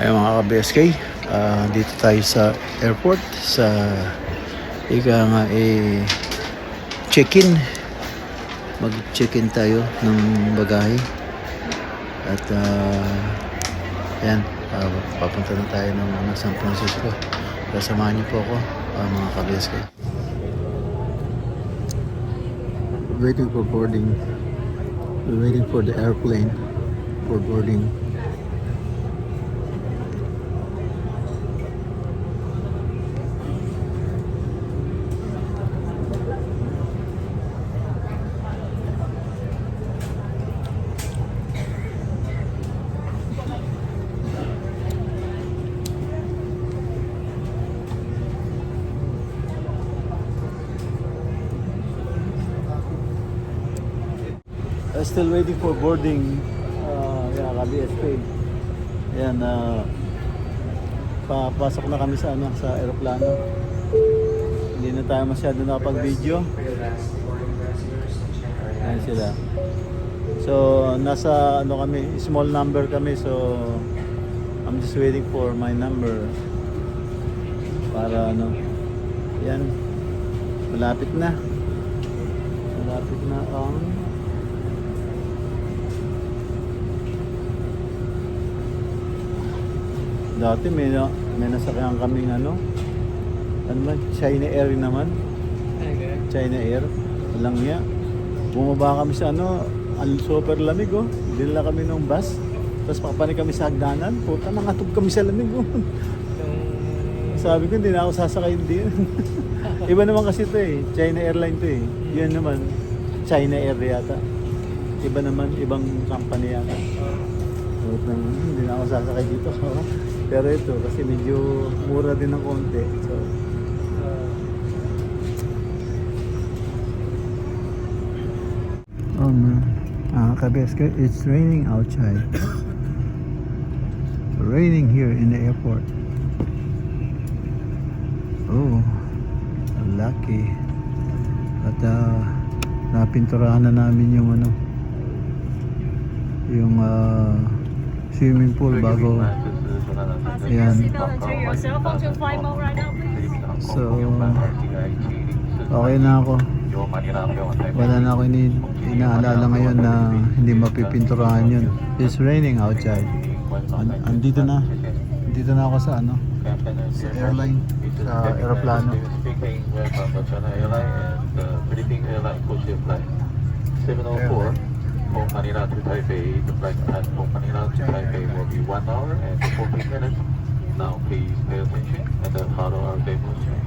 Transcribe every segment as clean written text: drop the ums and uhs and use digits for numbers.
Ay mga ka-BSK, dito tayo sa airport sa check-in. Mag-check-in tayo ng bagahe at yan, papunta na tayo ng San Francisco. Kasamahan niyo po ako, mga ka-BSK. Waiting for boarding. We're waiting for the airplane for boarding. Still waiting for boarding. KBSK. Ayan, papasok na kami sa aeroplano. Hindi na tayo masyado nakapag-video. Ayan sila. So, nasa kami, small number kami, so I'm just waiting for my number para yan, malapit na ang dati may nasakyan kaming China Air naman. China Air. Walang niya. Bumaba kami sa super lamig Dinala kami ng bus. Tapos papanik kami sa hagdanan. Puta, nangatog kami sa lamig Sabi ko, hindi na ako sasakay din. Iba naman kasi ito China Airline to Yan naman, China Air yata. Iba naman, ibang company yata. Puta, hindi na ako sasakay dito. Pero ito, kasi medyo mura din ng konti. So, oh man, KBSK, it's raining outside. Raining here in the airport. Oh, lucky. At napinturahan na namin yung yung swimming pool bago. Ayan. So, okay na ako. Wala na ako inaalala ngayon na hindi mapipinturahan yun. It's raining outside. Andito na ako sa sa airline, sa aeroplano. 704 from Manila to Taipei. The flight time from Manila to Taipei will be 1 hour and 40 minutes. Now please pay attention and then follow our demonstration.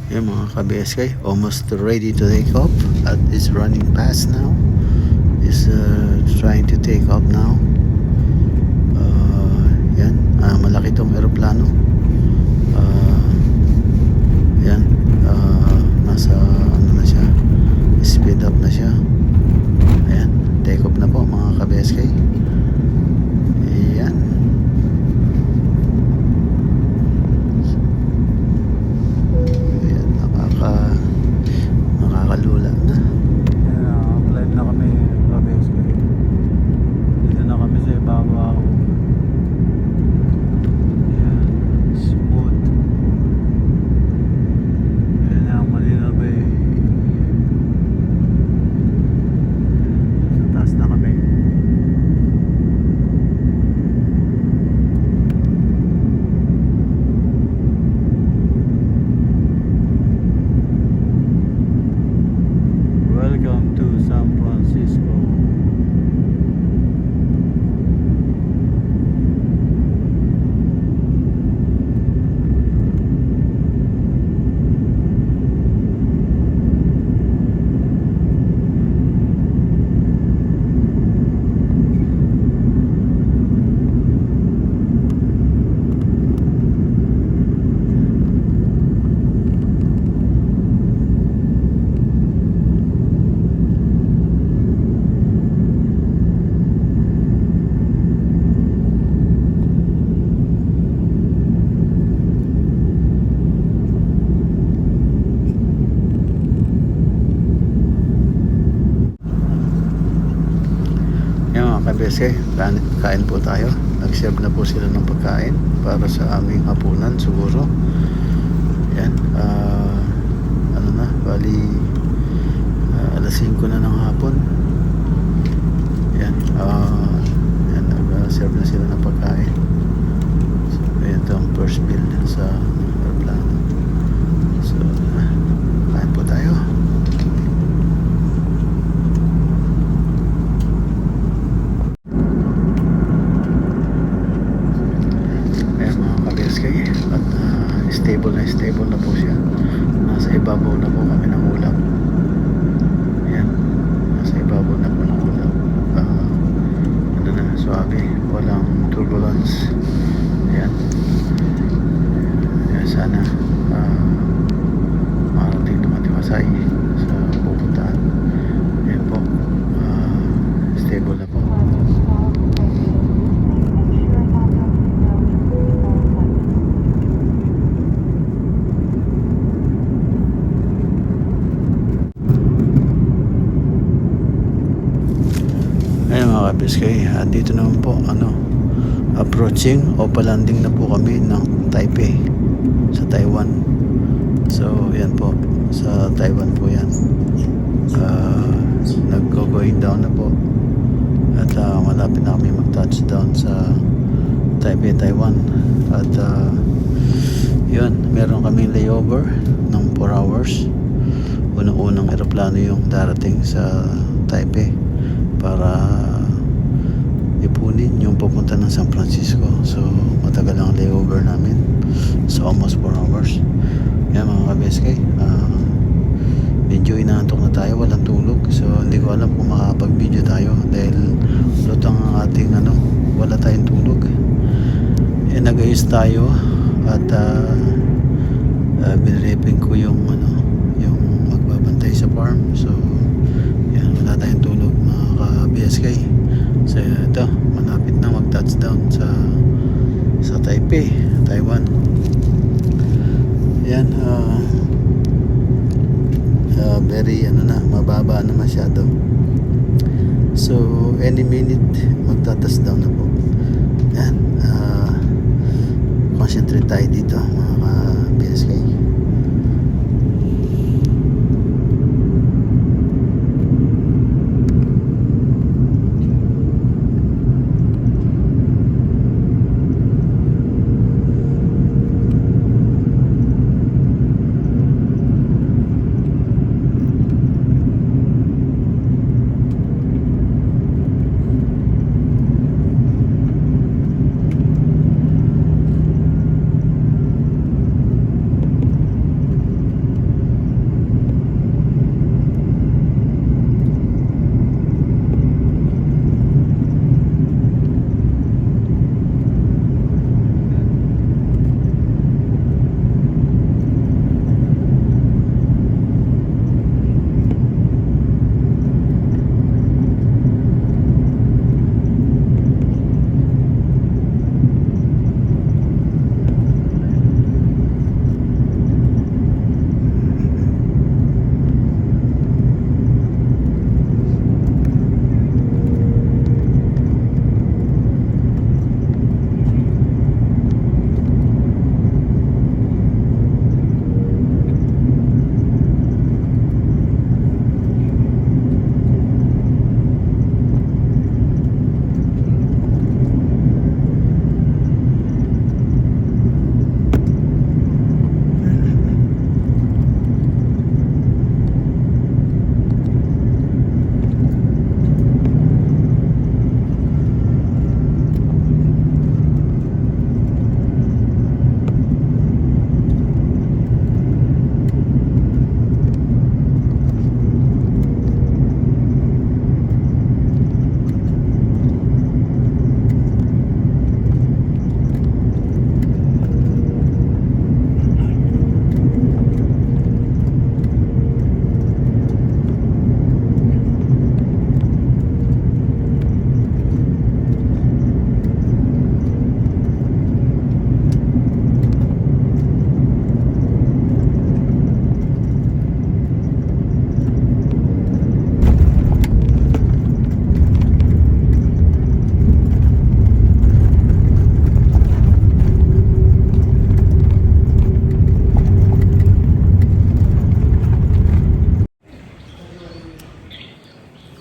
Yan mga ka-BSK, almost ready to take off at is running past now. Is trying to take off now. Yan, malaki tong aeroplano. Yan, nasa na siya, speed up na siya. Ayan, take off na po mga ka-BSK. Ayan. Ayan, nakakalula na. Flight na kami ka-BSK. Dito na kami sa ibabaw. Smooth. Ayan ang Manila Bay. PSK, kain po tayo. Nag-serve na po sila ng pagkain para sa aming hapunan siguro. Yan, ano na, bali alas 5 na ng hapon. Yan, yan, nag-serve na sila ng pagkain. So, ito ang first meal sa aeroplano. So, kain po tayo. At stable na po siya. Nasa ibabaw na po kami ng ulap. Ayan, nasa ibabaw na po ng ulap. Ano na, suabe, walang turbulence. Ayan. Ayan, sana marating na matiwasay sa pupuntaan. Ayan po, stable na po. Ayun mga ka-PSK, dito naman po approaching o palanding na po kami ng Taipei sa Taiwan. So yan po, sa Taiwan po yan. Nag-going down na po at malapit na kami mag-touchdown sa Taipei, Taiwan. At yun, meron kaming layover ng 4 hours. Unang-unang eroplano yung darating sa Taipei para ipunin yung pupunta ng San Francisco. So matagal ang layover namin, so almost 4 hours. Yan mga ka-PSK, medyo inaantok na tayo, walang tulog. So hindi ko alam kung makapag-video tayo dahil lutang ang ating wala tayong tulog. Nag-ayos tayo at binreping ko yung magbabantay sa farm. So yan, wala tayong tulog mga ka-PSK. So ito, malapit na mag-touchdown sa Taipei, Taiwan. Yan, very mababa na masyado. So any minute magta-touchdown na po. Yan, concentrate tayo dito mga ka-PSK.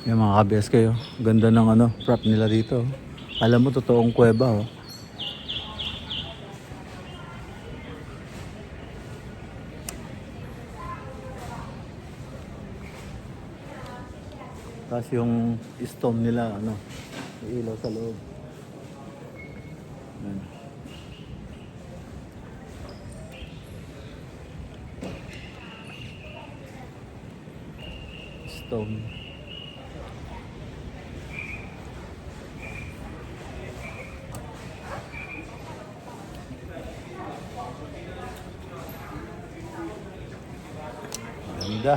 Yung mga kabes kayo. Ganda ng ano, prop nila dito. Alam mo, totoong kuweba oh. Tapos yung stone nila, ano, may ilaw sa loob. Yan. Stone. Ganda.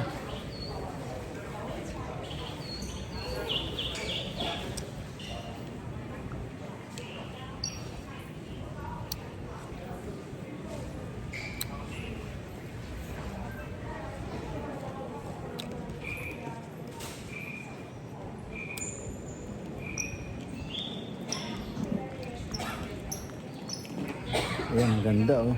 Ayan, ang ganda oh.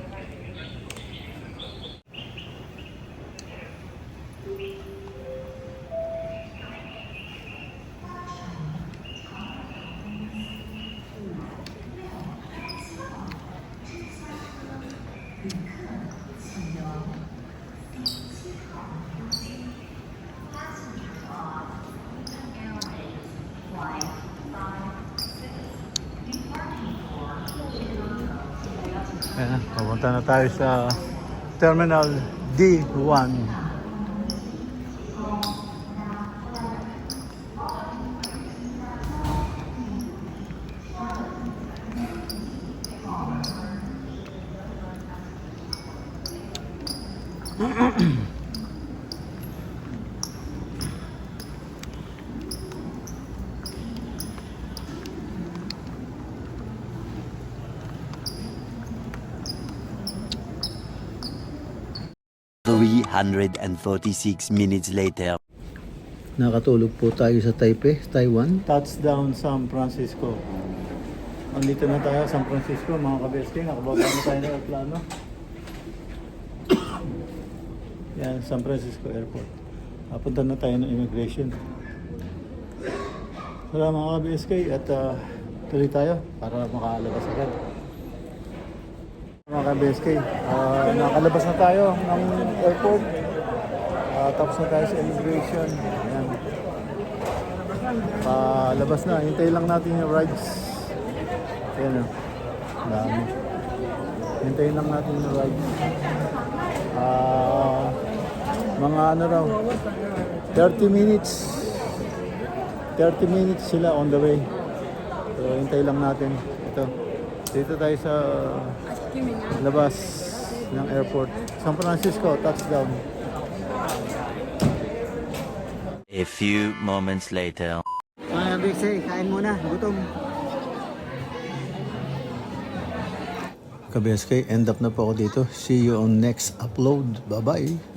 Ayan, papunta na tayo sa Terminal D1. $346 later. Nakatulog po tayo sa Taipei, Taiwan. Touchdown San Francisco. Andito na tayo San Francisco, mga kabeske. Nakababa na tayo ng aeroplano. Yan, San Francisco Airport. Papunta na tayo ng immigration. Salamat mga kabeske at tuloy tayo para makalabas agad. Mga kabeske, nakalabas na tayo ng airport. Tapos na tayo sa immigration. Ayan. Palabas na. Hintayin lang natin yung rides. Ayan o. Dami. Hintayin lang natin yung rides. Mga ano raw. 30 minutes. 30 minutes sila on the way. So hintayin lang natin. Ito. Dito tayo sa labas ng airport. San Francisco, touchdown. A few moments later. Mga Bixie, kain muna. Gutom. Kabeske, end up na po ako dito. See you on next upload. Bye-bye.